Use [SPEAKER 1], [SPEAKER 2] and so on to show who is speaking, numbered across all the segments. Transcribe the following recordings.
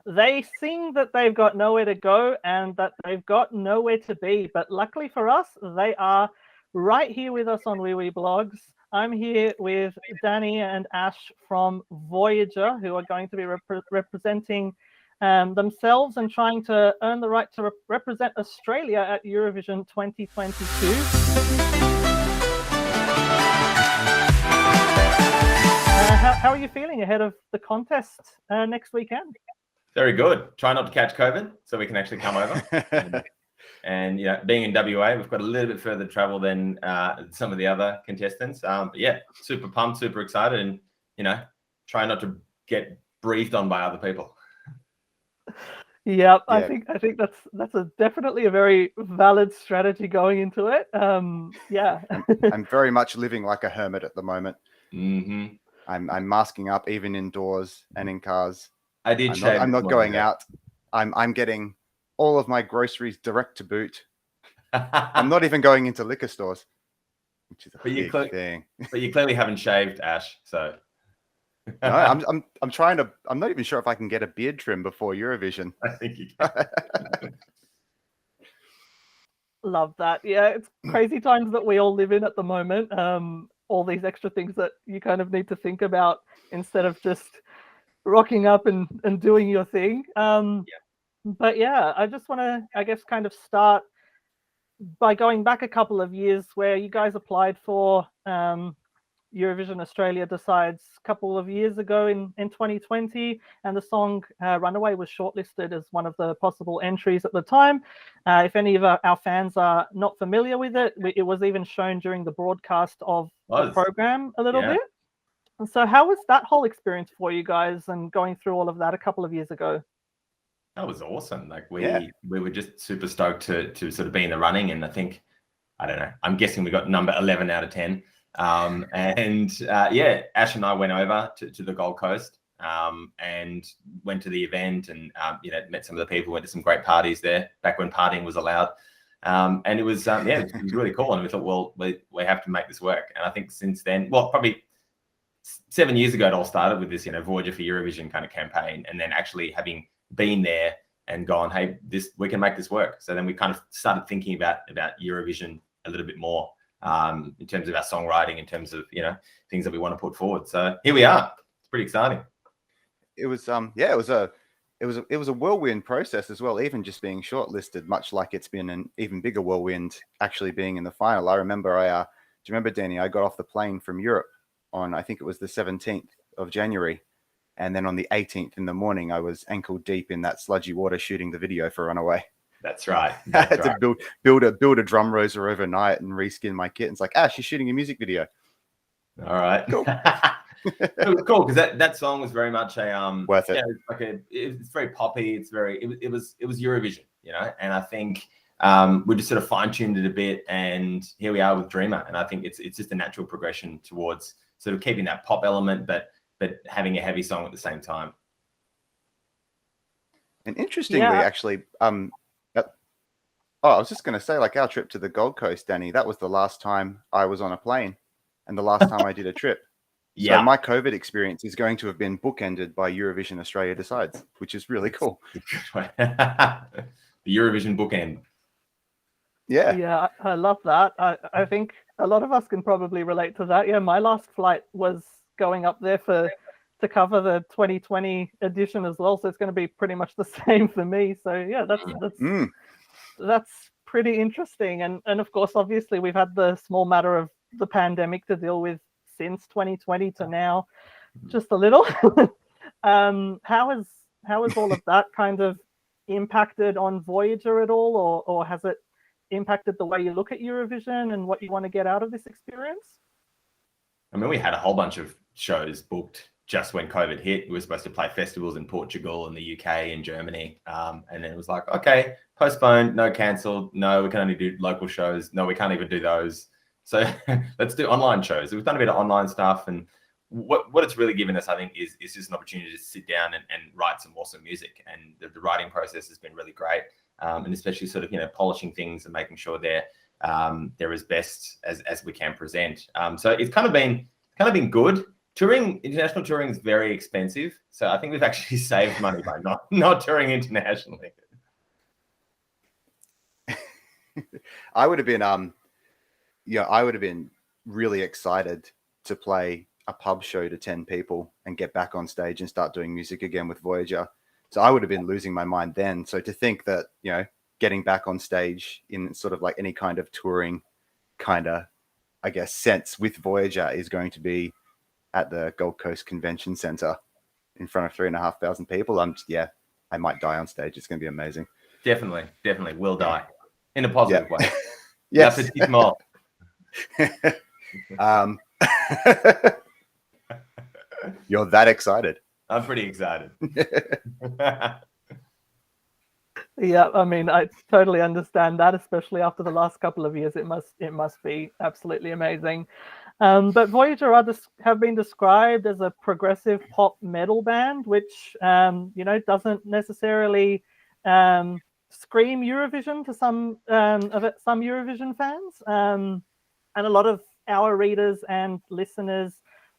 [SPEAKER 1] they sing that they've got nowhere to go and that they've got nowhere to be. But luckily for us, they are right here with us on Wiwibloggs. I'm here with Danny and Ash from Voyager, who are going to be representing themselves and trying to earn the right to represent Australia at Eurovision 2022. How are you feeling ahead of the contest next weekend?
[SPEAKER 2] Very good. Try not to catch COVID so we can actually come over. And being in WA, we've got a little bit further travel than some of the other contestants. But yeah, super pumped, super excited, and try not to get breathed on by other people.
[SPEAKER 1] Yeah, I think that's definitely a very valid strategy going into it. Yeah,
[SPEAKER 3] I'm very much living like a hermit at the moment.
[SPEAKER 2] Mm-hmm.
[SPEAKER 3] I'm masking up even indoors and in cars.
[SPEAKER 2] I did shave.
[SPEAKER 3] I'm not going out. I'm getting all of my groceries direct to boot. I'm not even going into liquor stores, which is a big thing.
[SPEAKER 2] But you clearly haven't shaved, Ash. So
[SPEAKER 3] no, I'm trying to. I'm not even sure if I can get a beard trim before Eurovision.
[SPEAKER 2] I think you can.
[SPEAKER 1] Love that. Yeah, it's crazy times that we all live in at the moment. All these extra things that you kind of need to think about instead of just rocking up and doing your thing. But yeah, I just want to, I guess, kind of start by going back a couple of years where you guys applied for Eurovision Australia Decides a couple of years ago in 2020, and the song Runaway was shortlisted as one of the possible entries at the time. If any of our fans are not familiar with it, it was even shown during the broadcast of the program a little bit. And so how was that whole experience for you guys and going through all of that a couple of years ago?
[SPEAKER 2] That was awesome. Like we were just super stoked to sort of be in the running, and I think, I don't know, I'm guessing we got number 11 out of 10. Ash and I went over to the Gold Coast and went to the event and met some of the people, went to some great parties there back when partying was allowed. And it was it was really cool, and we thought, well, we have to make this work. And I think since then, well, probably 7 years ago, it all started with this Voyager for Eurovision kind of campaign, and then actually having been there and gone, hey, we can make this work. So then we kind of started thinking about Eurovision a little bit more in terms of our songwriting, in terms of things that we want to put forward. So here we are. It's pretty exciting.
[SPEAKER 3] It was it was a whirlwind process as well, even just being shortlisted, much like it's been an even bigger whirlwind actually being in the final. I remember do you remember, Danny, I got off the plane from Europe on, I think it was the 17th of January. And then on the 18th in the morning, I was ankle deep in that sludgy water shooting the video for Runaway.
[SPEAKER 2] That's right.
[SPEAKER 3] I had to build a drum roser overnight and reskin my kit. And it's like, Ash, you're shooting a music video.
[SPEAKER 2] All right. Cool. It was cool because that song was very much a
[SPEAKER 3] worth it.
[SPEAKER 2] It's very poppy. It was Eurovision, and I think we just sort of fine-tuned it a bit, and here we are with Dreamer. And I think it's just a natural progression towards sort of keeping that pop element, but having a heavy song at the same time.
[SPEAKER 3] And interestingly, actually, I was just going to say, like, our trip to the Gold Coast, Danny, that was the last time I was on a plane and the last time I did a trip.
[SPEAKER 2] Yeah.
[SPEAKER 3] So my COVID experience is going to have been bookended by Eurovision Australia Decides, which is really cool.
[SPEAKER 2] The Eurovision bookend.
[SPEAKER 3] Yeah.
[SPEAKER 1] Yeah, I love that. I think a lot of us can probably relate to that. Yeah, my last flight was going up there to cover the 2020 edition as well, so it's going to be pretty much the same for me. So yeah, that's pretty interesting. And of course, obviously, we've had the small matter of the pandemic to deal with since 2020 to now, just a little. How has all of that kind of impacted on Voyager at all, or has it impacted the way you look at Eurovision and what you want to get out of this experience?
[SPEAKER 2] I mean, we had a whole bunch of shows booked just when COVID hit. We were supposed to play festivals in Portugal and the UK and Germany. And then it was like, okay, postponed, no, cancelled. No, we can only do local shows. No, we can't even do those. So let's do online shows. We've done a bit of online stuff. And what it's really given us, I think, is just an opportunity to sit down and write some awesome music. And the writing process has been really great. And especially sort of, polishing things and making sure they're as best as we can present. So it's kind of been good International touring is very expensive, so I think we've actually saved money by not touring internationally.
[SPEAKER 3] I would have been I would have been really excited to play a pub show to 10 people and get back on stage and start doing music again with Voyager. So I would have been losing my mind then. So to think that, getting back on stage in sort of like any kind of touring kind of, I guess, sense with Voyager is going to be at the Gold Coast Convention Center in front of 3,500 people. I might die on stage. It's going to be amazing.
[SPEAKER 2] Definitely will die in a positive way.
[SPEAKER 3] Yes. You're that excited.
[SPEAKER 2] I'm pretty excited.
[SPEAKER 1] Yeah, I mean, I totally understand that, especially after the last couple of years. It must be absolutely amazing. But Voyager have been described as a progressive pop metal band, which doesn't necessarily scream Eurovision to some Eurovision fans, and a lot of our readers and listeners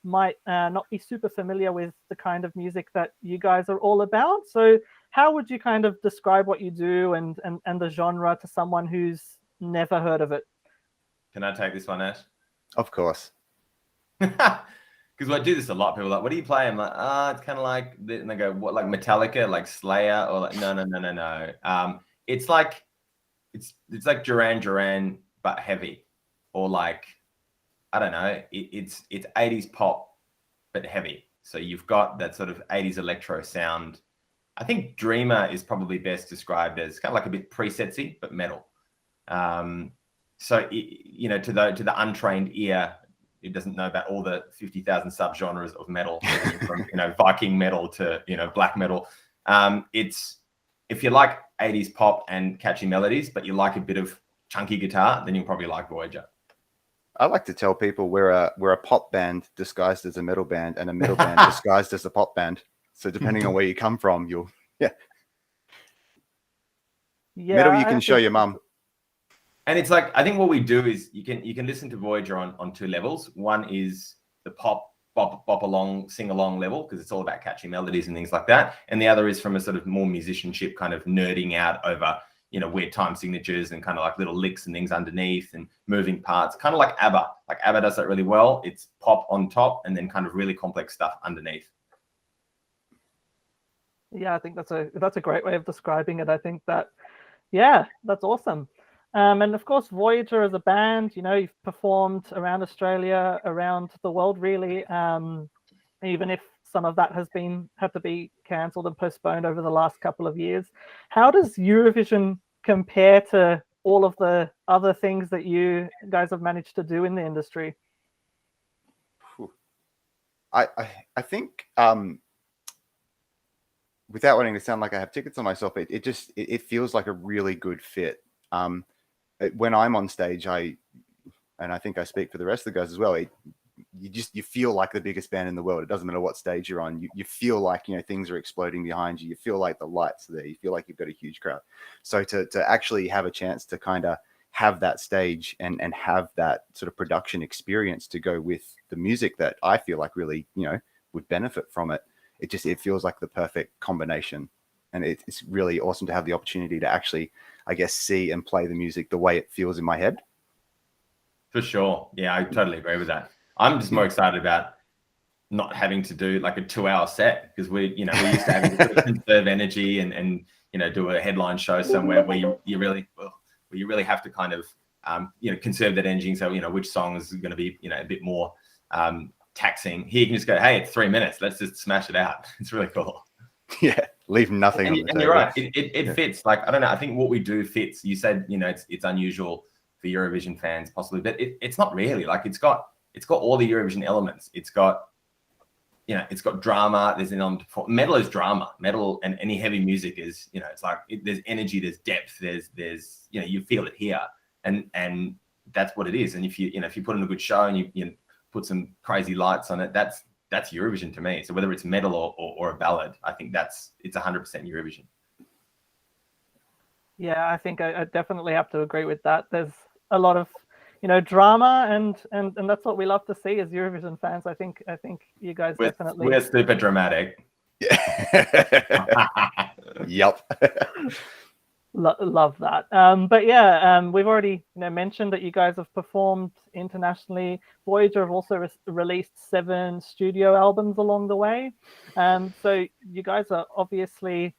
[SPEAKER 1] might not be super familiar with the kind of music that you guys are all about. So how would you kind of describe what you do and the genre to someone who's never heard of it?
[SPEAKER 2] Can I take this one, Ash?
[SPEAKER 3] Of course.
[SPEAKER 2] Because I do this a lot. People are like, what do you play? I'm like, it's kind of like, and they go, what, like Metallica, like Slayer, or like, no. It's like Duran Duran, but heavy, or like, I don't know. It's 80s pop, but heavy. So you've got that sort of 80s electro sound. I think Dreamer is probably best described as kind of like a bit presetsy, but metal. So to the untrained ear, it doesn't know about all the 50,000 subgenres of metal, from Viking metal to black metal. It's, if you like 80s pop and catchy melodies, but you like a bit of chunky guitar, then you'll probably like Voyager.
[SPEAKER 3] I like to tell people we're a pop band disguised as a metal band, and a metal band disguised as a pop band. So depending on where you come from, metal you can show your mum.
[SPEAKER 2] And it's like, I think what we do is you can listen to Voyager on two levels. One is the pop, bop along, sing along level, because it's all about catchy melodies and things like that. And the other is from a sort of more musicianship, kind of nerding out over, weird time signatures and kind of like little licks and things underneath and moving parts, kind of like ABBA. Like ABBA does that really well. It's pop on top and then kind of really complex stuff underneath.
[SPEAKER 1] Yeah, I think that's a great way of describing it. I think that, that's awesome. And of course, Voyager as a band, you've performed around Australia, around the world, really. Even if some of that had to be cancelled and postponed over the last couple of years. How does Eurovision compare to all of the other things that you guys have managed to do in the industry?
[SPEAKER 3] I think, without wanting to sound like I have tickets on myself, it feels like a really good fit. When I'm on stage, and I think I speak for the rest of the guys as well, you feel like the biggest band in the world. It doesn't matter what stage you're on. You feel like, things are exploding behind you. You feel like the lights are there. You feel like you've got a huge crowd. So to actually have a chance to kind of have that stage and have that sort of production experience to go with the music that I feel like really, would benefit from it. It feels like the perfect combination. And it's really awesome to have the opportunity to actually, I guess, see and play the music the way it feels in my head.
[SPEAKER 2] For sure. Yeah, I totally agree with that. I'm just more excited about not having to do like a 2-hour set, because we used to have to conserve energy and do a headline show somewhere where you really have to kind of conserve that energy. So which song is going to be a bit more taxing. Here you can just go, hey, it's 3 minutes. Let's just smash it out. It's really cool.
[SPEAKER 3] Yeah, leave nothing on the table.
[SPEAKER 2] And you're right. It fits. Like, I don't know. I think what we do fits. You said it's unusual for Eurovision fans possibly, but it's not really. Like, it's got all the Eurovision elements. It's got drama. There's an element of metal is drama. Metal and any heavy music is it's like there's energy, there's depth, there's you feel it here, and that's what it is. And if you put in a good show and you put some crazy lights on it, that's Eurovision to me. So whether it's metal or a ballad, I think it's 100% Eurovision.
[SPEAKER 1] Yeah, I think I definitely have to agree with that. There's a lot of drama, and that's what we love to see as Eurovision fans. I think you guys definitely.
[SPEAKER 2] We're super dramatic.
[SPEAKER 3] Yep.
[SPEAKER 1] Love that. But yeah, we've already mentioned that you guys have performed internationally. Voyager have also released 7 studio albums along the way. So you guys are obviously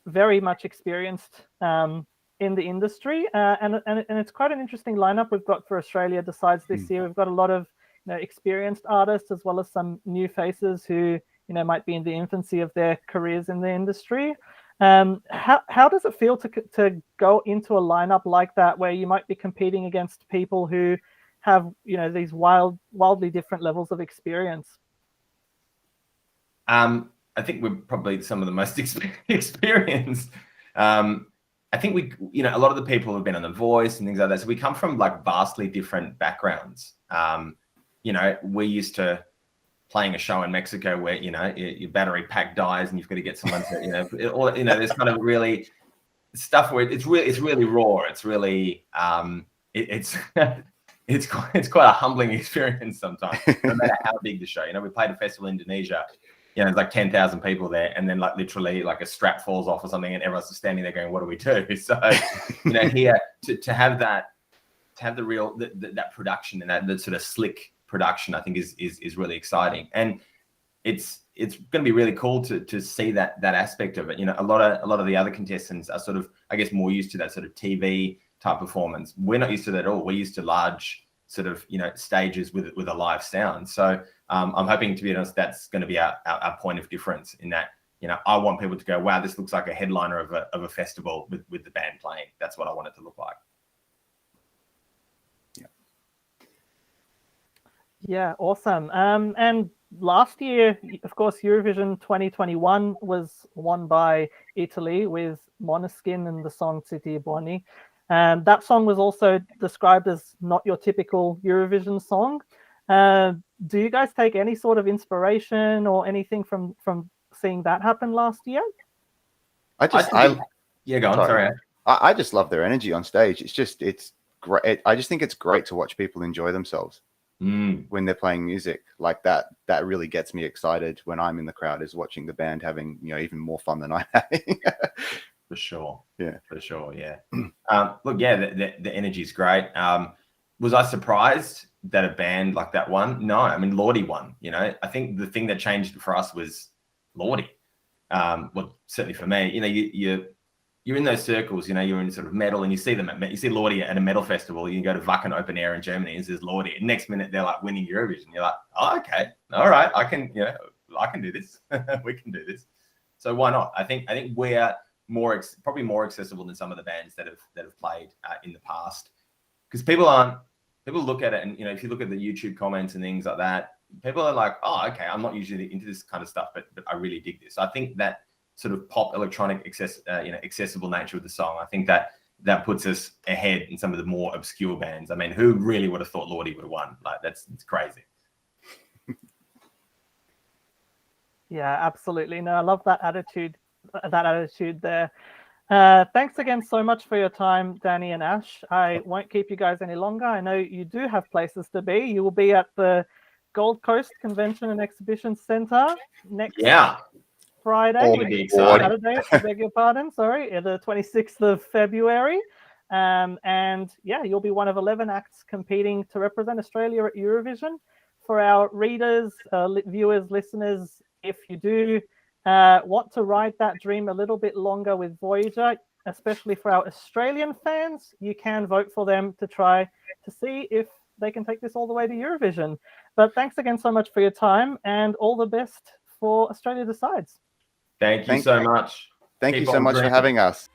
[SPEAKER 1] very much experienced in the industry, and it's quite an interesting lineup we've got for Australia Decides this year. We've got a lot of experienced artists as well as some new faces who might be in the infancy of their careers in the industry. How does it feel to go into a lineup like that, where you might be competing against people who have these wildly different levels of experience?
[SPEAKER 2] I think we're probably some of the most experienced. I think we, a lot of the people have been on The Voice and things like that. So we come from like vastly different backgrounds. We used to playing a show in Mexico where, your battery pack dies and you've got to get someone to, there's kind of really stuff where it's really raw. It's really, it's quite a humbling experience sometimes, no matter how big the show. We played a festival in Indonesia. There's like 10,000 people there, and then like literally like a strap falls off or something, and everyone's just standing there going, "What do we do?" So, here to have that, that production and that sort of slick production, I think is really exciting, and it's going to be really cool to see that aspect of it. A lot of the other contestants are sort of, I guess, more used to that sort of TV type performance. We're not used to that at all. We're used to large sort of stages with a live sound. So I'm hoping, to be honest, that's going to be our point of difference in that. I want people to go, wow, this looks like a headliner of a festival with the band playing. That's what I want it to look like.
[SPEAKER 1] Yeah, awesome. And last year, of course, Eurovision 2021 was won by Italy with Måneskin and the song City Buoni. That song was also described as not your typical Eurovision song. Do you guys take any sort of inspiration or anything from seeing that happen last year?
[SPEAKER 2] Yeah, go on. Sorry.
[SPEAKER 3] I just love their energy on stage. It's great. I just think it's great to watch people enjoy themselves when they're playing music like that. That really gets me excited when I'm in the crowd, is watching the band having even more fun than I'm having.
[SPEAKER 2] For sure.
[SPEAKER 3] Yeah.
[SPEAKER 2] For sure. Yeah. Look, yeah, the energy is great. Was I surprised that a band like that won? No. I mean, Lordi won. I think the thing that changed for us was Lordi. Well, certainly for me, you're in those circles, you're in sort of metal, and you see Lordi at a metal festival. You go to Wacken Open Air in Germany, and there's Lordi. And next minute, they're like winning Eurovision. You're like, oh, okay, all right, I can do this. We can do this. So why not? I think we're probably more accessible than some of the bands that have played in the past, because people look at it, and if you look at the YouTube comments and things like that, people are like, oh, okay, I'm not usually into this kind of stuff, but I really dig this. So I think that sort of pop electronic accessible nature of the song, I think that puts us ahead in some of the more obscure bands. I mean, who really would have thought Lordi would have won? Like, it's crazy.
[SPEAKER 1] Yeah, absolutely. No, I love that attitude there. Thanks again so much for your time, Danny and Ash. I won't keep you guys any longer. I know you do have places to be. You will be at the Gold Coast Convention and Exhibition Centre next Friday, Saturday, I beg your pardon, sorry, the 26th of February. And yeah, you'll be one of 11 acts competing to represent Australia at Eurovision. For our readers, viewers, listeners, if you do want to ride that dream a little bit longer with Voyager, especially for our Australian fans, you can vote for them to try to see if they can take this all the way to Eurovision. But thanks again so much for your time, and all the best for Australia Decides.
[SPEAKER 2] Thank you so much.
[SPEAKER 3] Thank you so much for having us.